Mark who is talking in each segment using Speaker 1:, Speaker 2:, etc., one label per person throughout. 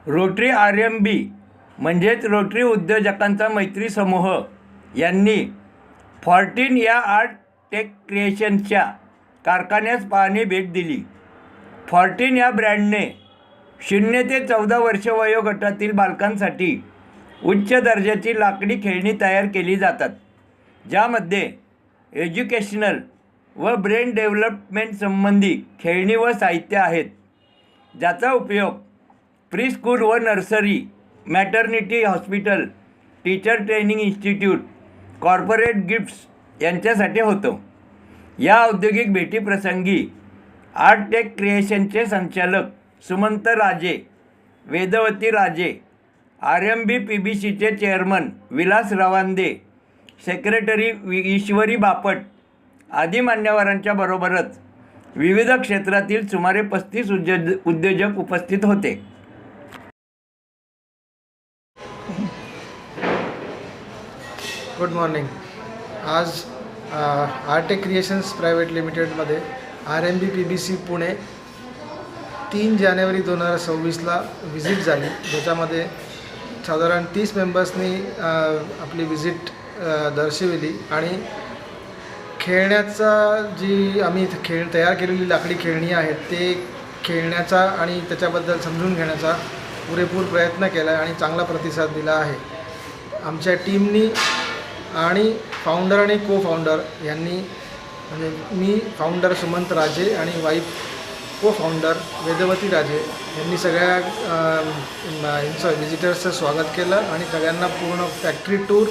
Speaker 1: Rotary RMB म्हणजेच rotary उद्योजकांचा मैत्री समूह यांनी 14 या आर्ट टेक क्रिएशन्सच्या कारखान्यास पाहणी भेट दिली. 14 या ब्रँडने 0 ते 14 वर्ष वयोगटातील बालकांसाठी उच्च दर्जाची लाकडी खेळणी तयार केली जातात, ज्यामध्ये एज्युकेशनल व ब्रेन डेव्हलपमेंट संबंधी खेळणी व साहित्य आहेत, ज्याचा उपयोग प्री स्कूल व nursery, maternity hospital, teacher training institute, corporate gifts यांच्यासाठी होतो. या औद्योगिक भेटीप्रसंगी आर्ट टेक क्रिएशनचे संचालक सुमंत राजे, वेदवती राजे, RMB PBCचे चेअरमन विलास रवांदे, सेक्रेटरी ईश्वरी बापट आदी मान्यवरांच्या बरोबरच विविध क्षेत्रातील सुमारे 35 उद्योजक उपस्थित होते.
Speaker 2: Good morning. आज आर्ट टेक क्रिएशन्स प्रायव्हेट लिमिटेडमध्ये RMB PBC पुणे 3 जानेवारी 2026ला व्हिजिट झाली, ज्याच्यामध्ये साधारण 30 मेंबर्सनी आपली व्हिजिट दर्शविली आणि खेळण्याचा जी आम्ही तयार केलेली लाकडी खेळणी आहेत ते खेळण्याचा आणि त्याच्याबद्दल समजून घेण्याचा पुरेपूर प्रयत्न केला आहे आणि चांगला प्रतिसाद दिला आहे. आमच्या टीमनी आणि फाउंडर आणि को फाउंडर यांनी, म्हणजे मी फाउंडर सुमंत राजे आणि वाईफ को फाउंडर वेदवती राजे यांनी सगळ्या व्हिजिटर्सचं स्वागत केलं आणि सगळ्यांना पूर्ण फॅक्टरी टूर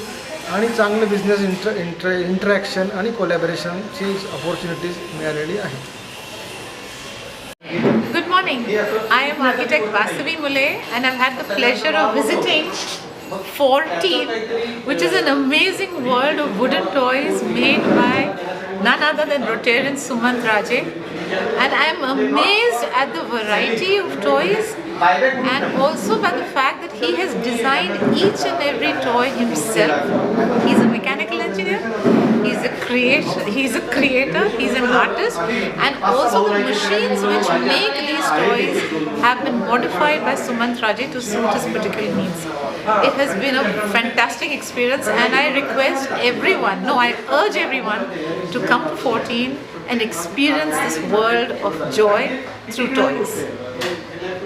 Speaker 2: आणि चांगले बिझनेस इंटरॅक्शन आणि कोलॅबोरेशनची अपॉर्च्युनिटीज मिळालेली आहे.
Speaker 3: Good morning. I am architect Vasavi Mule and I've had the pleasure of visiting 14, which is an amazing world of wooden toys made by none other than Rotarian Sumant Raje. And I am amazed at the variety of toys and also by the fact that he has designed each and every toy himself. He's a mechanical engineer, he's a creator, he's an artist, and also the machines which make these toys have been modified by Sumant Raje to suit his particular needs. It has been a fantastic experience and I urge everyone to come to 14 and experience this world of joy through toys.